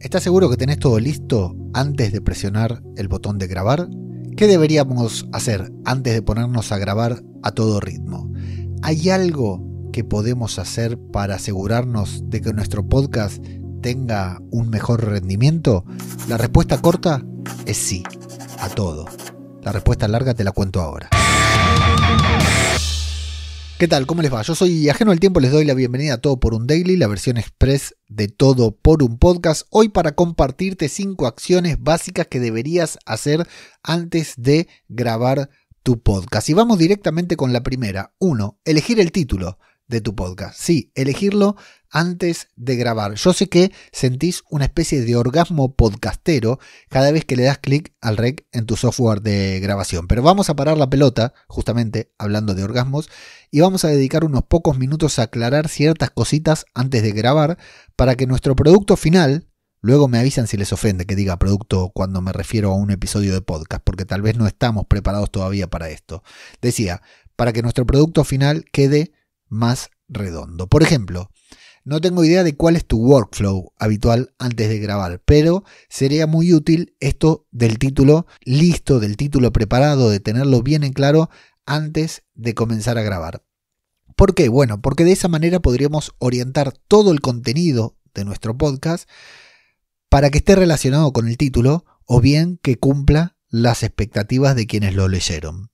¿Estás seguro que tenés todo listo antes de presionar el botón de grabar? ¿Qué deberíamos hacer antes de ponernos a grabar a todo ritmo? ¿Hay algo que podemos hacer para asegurarnos de que nuestro podcast tenga un mejor rendimiento? La respuesta corta es sí, a todo. La respuesta larga te la cuento ahora. ¿Qué tal? ¿Cómo les va? Yo soy Ajeno al Tiempo, les doy la bienvenida a Todo por un Daily, la versión express de Todo por un Podcast. Hoy para compartirte 5 acciones básicas que deberías hacer antes de grabar tu podcast. Y vamos directamente con la primera. 1. Elegir el título de tu podcast. Sí, elegirlo antes de grabar. Yo sé que sentís una especie de orgasmo podcastero cada vez que le das clic al rec en tu software de grabación. Pero vamos a parar la pelota, justamente hablando de orgasmos, y vamos a dedicar unos pocos minutos a aclarar ciertas cositas antes de grabar para que nuestro producto final, luego me avisan si les ofende que diga producto cuando me refiero a un episodio de podcast, porque tal vez no estamos preparados todavía para esto. Decía, para que nuestro producto final quede más redondo. Por ejemplo, no tengo idea de cuál es tu workflow habitual antes de grabar, pero sería muy útil esto del título listo, del título preparado, de tenerlo bien en claro antes de comenzar a grabar. ¿Por qué? Bueno, porque de esa manera podríamos orientar todo el contenido de nuestro podcast para que esté relacionado con el título o bien que cumpla las expectativas de quienes lo leyeron.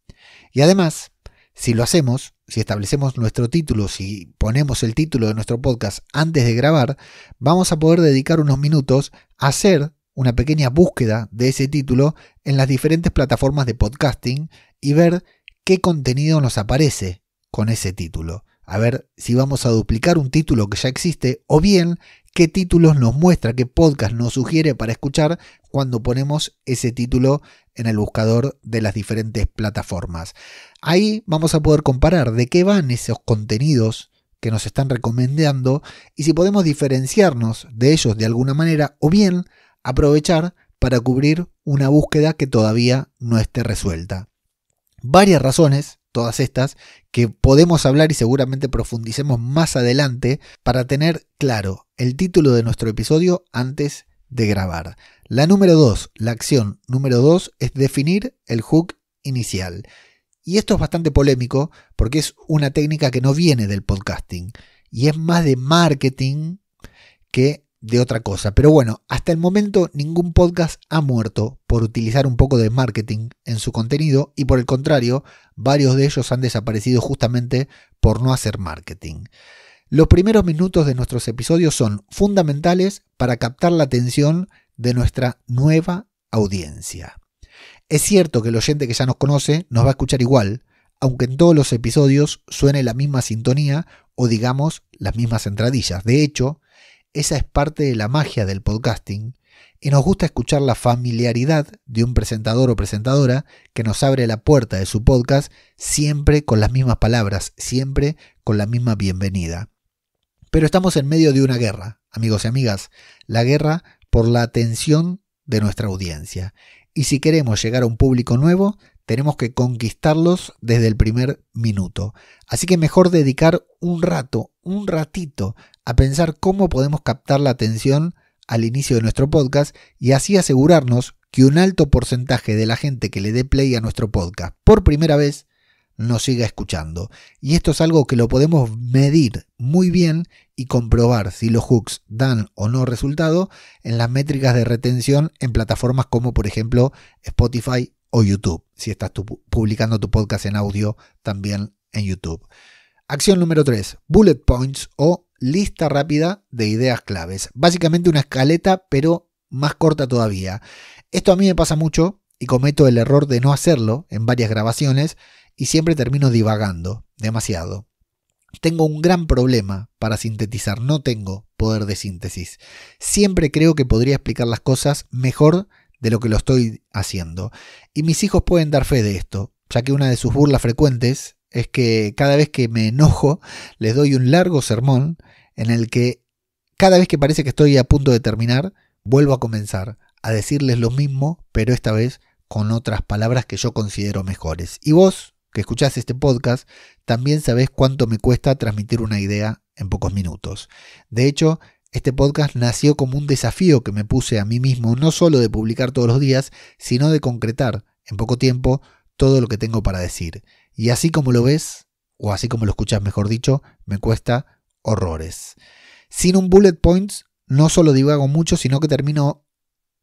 Y además, si lo hacemos, si establecemos nuestro título, si ponemos el título de nuestro podcast antes de grabar, vamos a poder dedicar unos minutos a hacer una pequeña búsqueda de ese título en las diferentes plataformas de podcasting y ver qué contenido nos aparece con ese título. A ver si vamos a duplicar un título que ya existe o bien qué títulos nos muestra, qué podcast nos sugiere para escuchar cuando ponemos ese título en el buscador de las diferentes plataformas. Ahí vamos a poder comparar de qué van esos contenidos que nos están recomendando y si podemos diferenciarnos de ellos de alguna manera o bien aprovechar para cubrir una búsqueda que todavía no esté resuelta. Varias razones, todas estas, que podemos hablar y seguramente profundicemos más adelante para tener claro el título de nuestro episodio antes de grabar. La acción número 2 es definir el hook inicial. Y esto es bastante polémico porque es una técnica que no viene del podcasting y es más de marketing que de otra cosa. Pero bueno, hasta el momento ningún podcast ha muerto por utilizar un poco de marketing en su contenido y por el contrario, varios de ellos han desaparecido justamente por no hacer marketing. Los primeros minutos de nuestros episodios son fundamentales para captar la atención de nuestra nueva audiencia. Es cierto que el oyente que ya nos conoce nos va a escuchar igual, aunque en todos los episodios suene la misma sintonía o digamos las mismas entradillas. De hecho, esa es parte de la magia del podcasting y nos gusta escuchar la familiaridad de un presentador o presentadora que nos abre la puerta de su podcast siempre con las mismas palabras, siempre con la misma bienvenida. Pero estamos en medio de una guerra, amigos y amigas, la guerra por la atención de nuestra audiencia. Y si queremos llegar a un público nuevo, tenemos que conquistarlos desde el primer minuto. Así que mejor dedicar un ratito, a pensar cómo podemos captar la atención al inicio de nuestro podcast y así asegurarnos que un alto porcentaje de la gente que le dé play a nuestro podcast por primera vez nos siga escuchando. Y esto es algo que lo podemos medir muy bien y comprobar si los hooks dan o no resultado en las métricas de retención en plataformas como por ejemplo Spotify o YouTube, si estás publicando tu podcast en audio también en YouTube. Acción número 3, bullet points o lista rápida de ideas claves. Básicamente una escaleta pero más corta todavía. Esto a mí me pasa mucho y cometo el error de no hacerlo en varias grabaciones y siempre termino divagando demasiado. Tengo un gran problema para sintetizar, no tengo poder de síntesis. Siempre creo que podría explicar las cosas mejor de lo que lo estoy haciendo. Y mis hijos pueden dar fe de esto, ya que una de sus burlas frecuentes es que cada vez que me enojo les doy un largo sermón en el que cada vez que parece que estoy a punto de terminar, vuelvo a comenzar a decirles lo mismo, pero esta vez con otras palabras que yo considero mejores. Y vos, que escuchás este podcast, también sabés cuánto me cuesta transmitir una idea en pocos minutos. De hecho, este podcast nació como un desafío que me puse a mí mismo, no solo de publicar todos los días, sino de concretar en poco tiempo todo lo que tengo para decir. Y así como lo ves, o así como lo escuchas mejor dicho, me cuesta horrores. Sin un bullet points, no solo divago mucho, sino que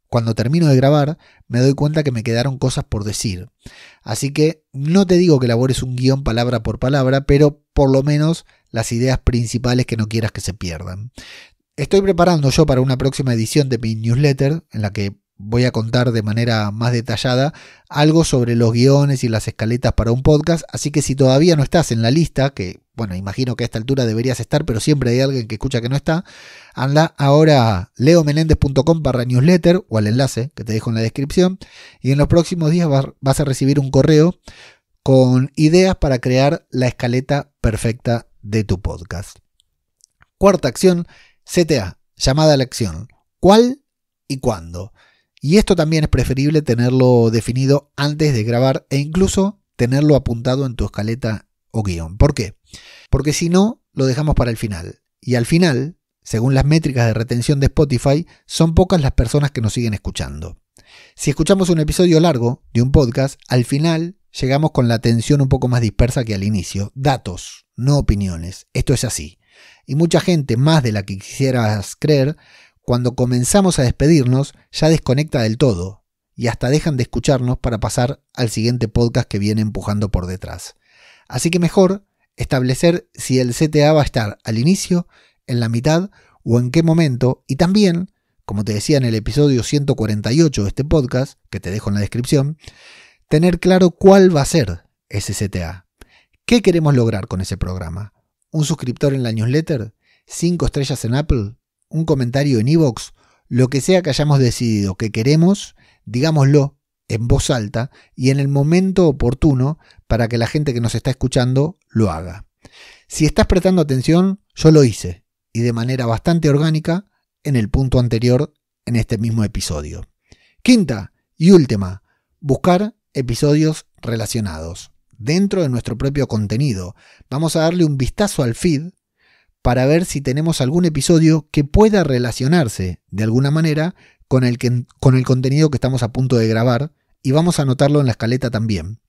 cuando termino de grabar, me doy cuenta que me quedaron cosas por decir. Así que no te digo que elabores un guión palabra por palabra, pero por lo menos las ideas principales que no quieras que se pierdan. Estoy preparando yo para una próxima edición de mi newsletter, en la que voy a contar de manera más detallada algo sobre los guiones y las escaletas para un podcast, así que si todavía no estás en la lista, que bueno, imagino que a esta altura deberías estar, pero siempre hay alguien que escucha que no está, anda ahora a leomenendez.com/newsletter o al enlace que te dejo en la descripción, y en los próximos días vas a recibir un correo con ideas para crear la escaleta perfecta de tu podcast. Cuarta acción, CTA, llamada a la acción. ¿Cuál y cuándo? Y esto también es preferible tenerlo definido antes de grabar e incluso tenerlo apuntado en tu escaleta o guión. ¿Por qué? Porque si no, lo dejamos para el final. Y al final, según las métricas de retención de Spotify, son pocas las personas que nos siguen escuchando. Si escuchamos un episodio largo de un podcast, al final llegamos con la atención un poco más dispersa que al inicio. Datos, no opiniones. Esto es así. Y mucha gente, más de la que quisieras creer, cuando comenzamos a despedirnos, ya desconecta del todo y hasta dejan de escucharnos para pasar al siguiente podcast que viene empujando por detrás. Así que mejor establecer si el CTA va a estar al inicio, en la mitad o en qué momento, y también, como te decía en el episodio 148 de este podcast, que te dejo en la descripción, tener claro cuál va a ser ese CTA. ¿Qué queremos lograr con ese programa? ¿Un suscriptor en la newsletter? ¿5 estrellas en Apple? ¿Un comentario en iVoox? Lo que sea que hayamos decidido que queremos, digámoslo en voz alta y en el momento oportuno para que la gente que nos está escuchando lo haga. Si estás prestando atención, yo lo hice, y de manera bastante orgánica, en el punto anterior en este mismo episodio. Quinta y última, buscar episodios relacionados. Dentro de nuestro propio contenido, vamos a darle un vistazo al feed para ver si tenemos algún episodio que pueda relacionarse de alguna manera con el contenido que estamos a punto de grabar, y vamos a anotarlo en la escaleta también.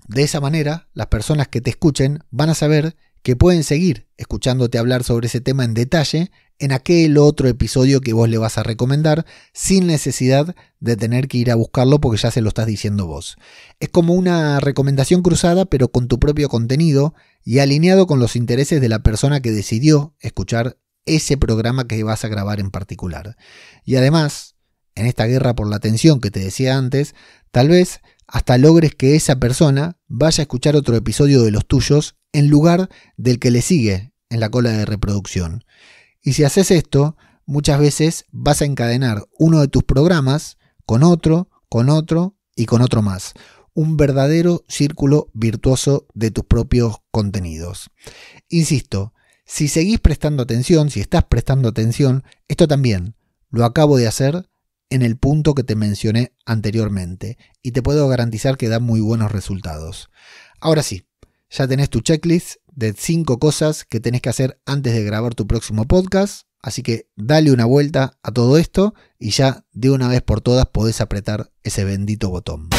De esa manera, las personas que te escuchen van a saber que pueden seguir escuchándote hablar sobre ese tema en detalle en aquel otro episodio que vos le vas a recomendar, sin necesidad de tener que ir a buscarlo porque ya se lo estás diciendo vos. Es como una recomendación cruzada, pero con tu propio contenido y alineado con los intereses de la persona que decidió escuchar ese programa que vas a grabar en particular. Y además, en esta guerra por la atención que te decía antes, tal vez hasta logres que esa persona vaya a escuchar otro episodio de los tuyos en lugar del que le sigue en la cola de reproducción. Y si haces esto, muchas veces vas a encadenar uno de tus programas con otro y con otro más. Un verdadero círculo virtuoso de tus propios contenidos. Insisto, si seguís prestando atención, si estás prestando atención, esto también lo acabo de hacer en el punto que te mencioné anteriormente y te puedo garantizar que da muy buenos resultados. Ahora sí, ya tenés tu checklist de 5 cosas que tenés que hacer antes de grabar tu próximo podcast, así que dale una vuelta a todo esto y ya de una vez por todas podés apretar ese bendito botón.